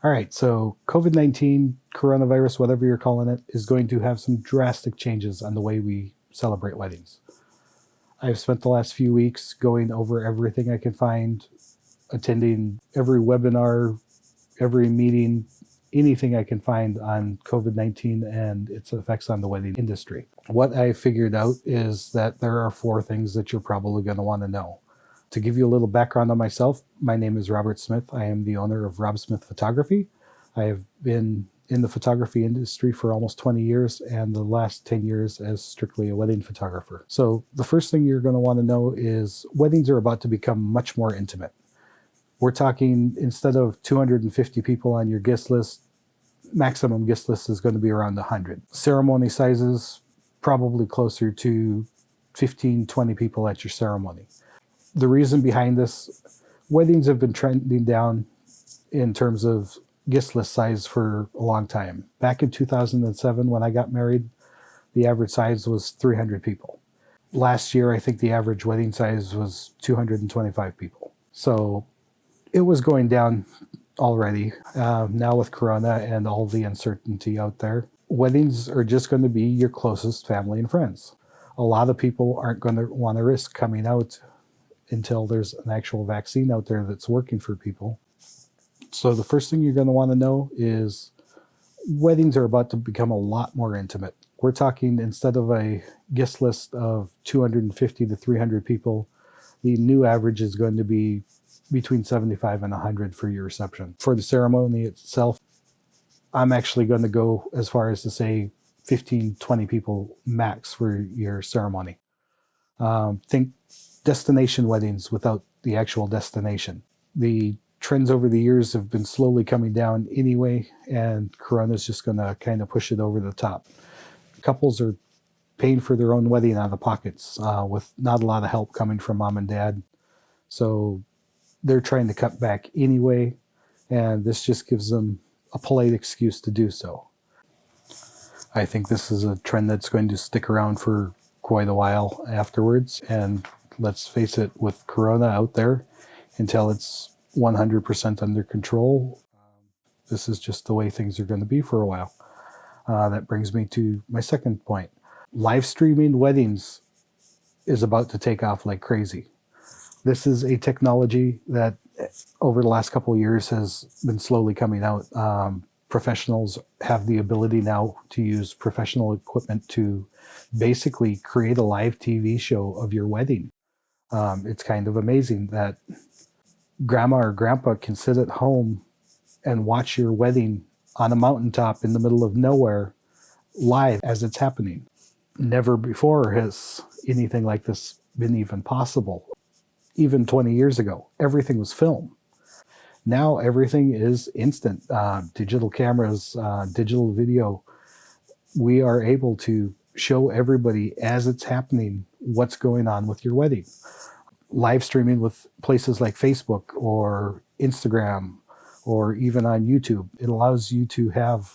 All right, so COVID-19, coronavirus, whatever you're calling it, is going to have some drastic changes on the way we celebrate weddings. I've spent the last few weeks going over everything I can find, attending every webinar, every meeting, anything I can find on COVID-19 and its effects on the wedding industry. What I figured out is that there are four things that you're probably going to want to know. To give you a little background on myself, my name is Robert Smith. I am the owner of Rob Smith Photography. I have been in the photography industry for almost 20 years and the last 10 years as strictly a wedding photographer. So the first thing you're going to want to know is weddings are about to become much more intimate. We're talking, instead of 250 people on your guest list, maximum guest list is going to be around 100. Ceremony sizes, probably closer to 15, 20 people at your ceremony. The reason behind this, weddings have been trending down in terms of guest list size for a long time. Back in 2007, when I got married, the average size was 300 people. Last year, I think the average wedding size was 225 people. So it was going down already. Now with Corona and all the uncertainty out there, weddings are just going to be your closest family and friends. A lot of people aren't going to want to risk coming out until there's an actual vaccine out there that's working for people. So the first thing you're going to want to know is weddings are about to become a lot more intimate. We're talking, instead of a guest list of 250 to 300 people, the new average is going to be between 75 and 100 for your reception. For the ceremony itself, I'm actually going to go as far as to say 15, 20 people max for your ceremony. Think destination weddings without the actual destination. The trends over the years have been slowly coming down anyway, and Corona's just going to kind of push it over the top. Couples are paying for their own wedding out of pockets with not a lot of help coming from mom and dad. So they're trying to cut back anyway, and this just gives them a polite excuse to do so. I think this is a trend that's going to stick around for quite a while afterwards, and let's face it, with Corona out there, until it's 100% under control, this is just the way things are going to be for a while. That brings me to my second point. Live streaming weddings is about to take off like crazy. This is a technology that over the last couple of years has been slowly coming out. Professionals have the ability now to use professional equipment to basically create a live TV show of your wedding. It's kind of amazing that grandma or grandpa can sit at home and watch your wedding on a mountaintop in the middle of nowhere live as it's happening. Never before has anything like this been even possible. Even 20 years ago, everything was film. Now everything is instant. Digital cameras, digital video. We are able to show everybody as it's happening what's going on with your wedding. Live streaming with places like Facebook or Instagram or even on YouTube. It allows you to have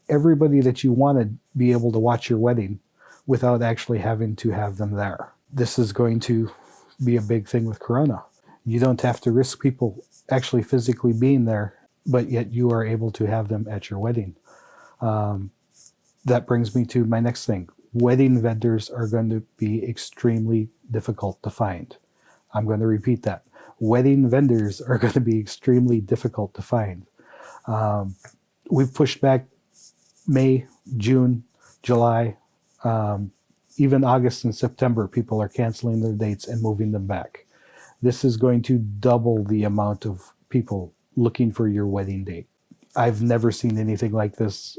everybody that you want to be able to watch your wedding without actually having to have them there. This is going to be a big thing with Corona. You don't have to risk people actually physically being there, but yet you are able to have them at your wedding. That brings me to my next thing. Wedding vendors are going to be extremely difficult to find. I'm going to repeat that. Wedding vendors are going to be extremely difficult to find. We've pushed back May, June, July, even August and September. People are canceling their dates and moving them back. This is going to double the amount of people looking for your wedding date. I've never seen anything like this.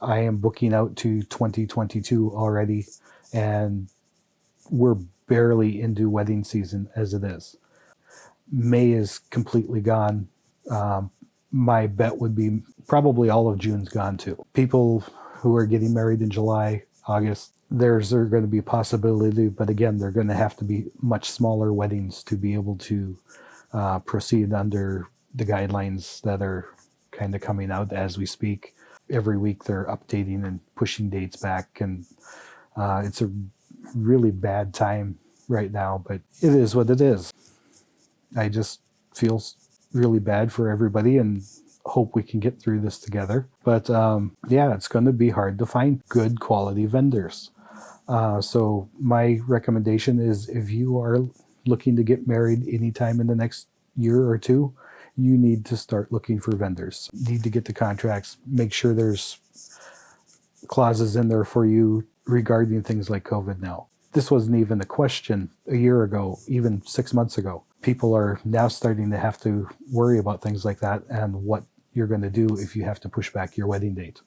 I am booking out to 2022 already, and we're barely into wedding season as it is. May is completely gone. My bet would be probably all of June's gone too. People who are getting married in July, August, there's going to be a possibility, but again, they're going to have to be much smaller weddings to be able to proceed under the guidelines that are kind of coming out as we speak. Every week they're updating and pushing dates back, and it's a really bad time right now, but it is what it is. I just feel really bad for everybody, and hope we can get through this together. But yeah, it's going to be hard to find good quality vendors. So my recommendation is, if you are looking to get married anytime in the next year or two, you need to start looking for vendors. You need to get the contracts, make sure there's clauses in there for you regarding things like COVID now. This wasn't even a question a year ago, even 6 months ago. People are now starting to have to worry about things like that and what you're going to do if you have to push back your wedding date.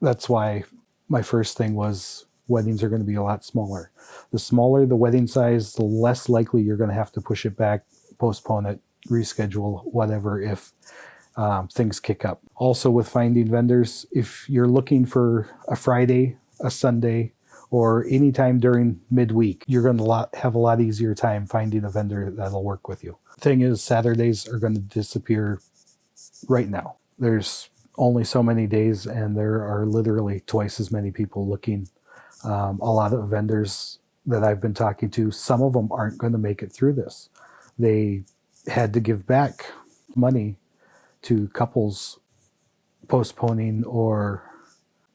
That's why my first thing was, weddings are going to be a lot smaller. The smaller the wedding size, the less likely you're going to have to push it back, postpone it, reschedule, whatever, if things kick up. Also, with finding vendors, if you're looking for a Friday, a Sunday, or any time during midweek, you're going to have a lot easier time finding a vendor that'll work with you. Thing is, Saturdays are going to disappear right now. There's only so many days, and there are literally twice as many people looking. A lot of vendors that I've been talking to, some of them aren't going to make it through this. They had to give back money to couples postponing or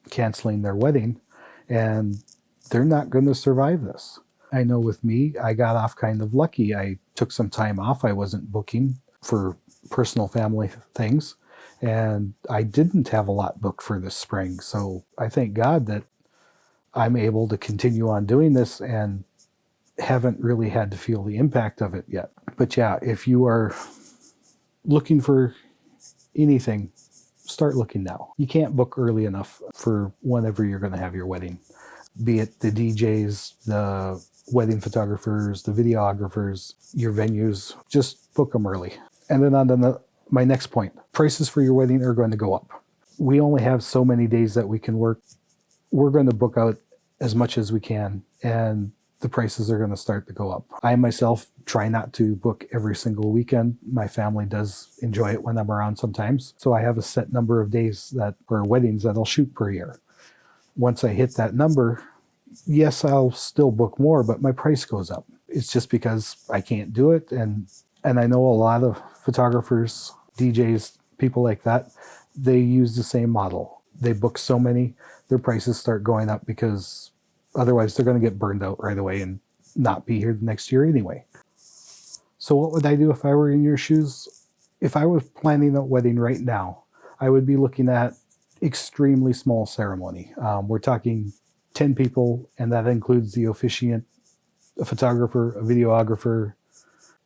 canceling their wedding, and they're not going to survive this. I know with me, I got off kind of lucky. I took some time off. I wasn't booking for personal family things, and I didn't have a lot booked for this spring. So I thank God that I'm able to continue on doing this and haven't really had to feel the impact of it yet. But yeah, if you are looking for anything, start looking now. You can't book early enough for whenever you're going to have your wedding. Be it the DJs, the wedding photographers, the videographers, your venues, just book them early. And then on to my next point, prices for your wedding are going to go up. We only have so many days that we can work. We're going to book out as much as we can, and the prices are going to start to go up. I myself try not to book every single weekend. My family does enjoy it when I'm around sometimes. So I have a set number of days or weddings that I'll shoot per year. Once I hit that number, yes, I'll still book more, but my price goes up. It's just because I can't do it. And I know a lot of photographers, DJs, people like that, they use the same model. They book so many, their prices start going up because otherwise they're going to get burned out right away and not be here the next year anyway. So what would I do if I were in your shoes? If I was planning a wedding right now, I would be looking at extremely small ceremony. We're talking 10 people, and that includes the officiant, a photographer, a videographer,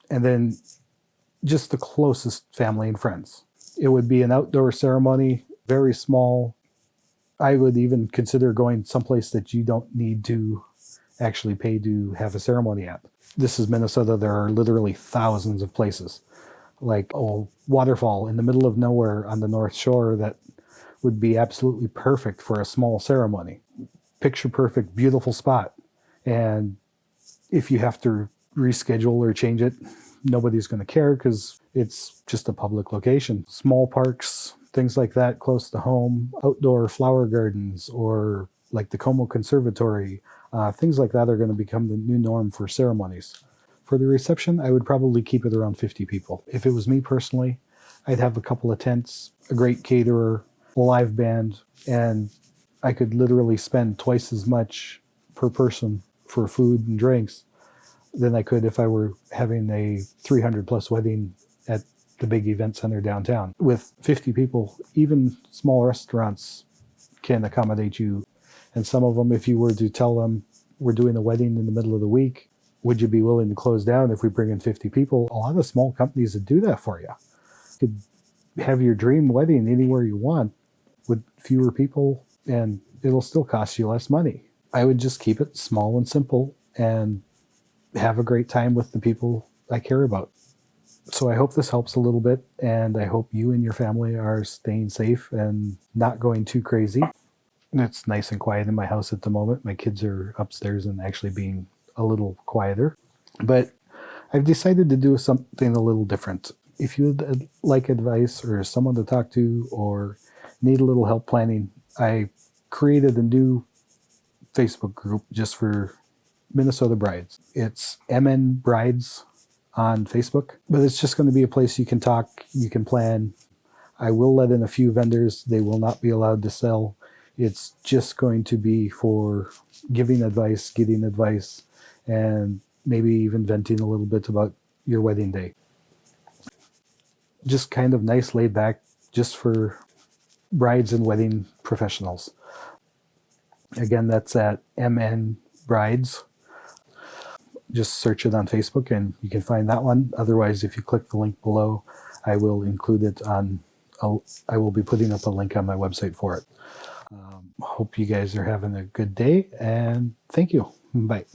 and then just the closest family and friends. It would be an outdoor ceremony, very small. I would even consider going someplace that you don't need to actually pay to have a ceremony at. This is Minnesota. There are literally thousands of places, like a waterfall in the middle of nowhere on the North Shore that would be absolutely perfect for a small ceremony. Picture perfect, beautiful spot. And if you have to reschedule or change it, nobody's going to care because it's just a public location. Small parks, things like that close to home, outdoor flower gardens, or like the Como Conservatory, things like that are going to become the new norm for ceremonies. For the reception, I would probably keep it around 50 people. If it was me personally, I'd have a couple of tents, a great caterer, a live band, and I could literally spend twice as much per person for food and drinks than I could if I were having a 300 plus wedding at the big event center downtown. With 50 people, even small restaurants can accommodate you. And some of them, if you were to tell them we're doing a wedding in the middle of the week, would you be willing to close down if we bring in 50 people? A lot of small companies that do that for you. You could have your dream wedding anywhere you want with fewer people, and it'll still cost you less money. I would just keep it small and simple and have a great time with the people I care about. So I hope this helps a little bit, and I hope you and your family are staying safe and not going too crazy. It's nice and quiet in my house at the moment. My kids are upstairs and actually being a little quieter. But I've decided to do something a little different. If you'd like advice or someone to talk to or need a little help planning, I created a new Facebook group just for Minnesota brides. It's MN Brides on Facebook, but it's just going to be a place you can talk, you can plan. I will let in a few vendors. They will not be allowed to sell. It's just going to be for giving advice, getting advice, and maybe even venting a little bit about your wedding day. Just kind of nice, laid back, just for brides and wedding professionals. Again, that's at MN Brides. Just search it on Facebook and you can find that one. Otherwise, if you click the link below, I will include it on, I will be putting up a link on my website for it. Hope you guys are having a good day, and thank you. Bye.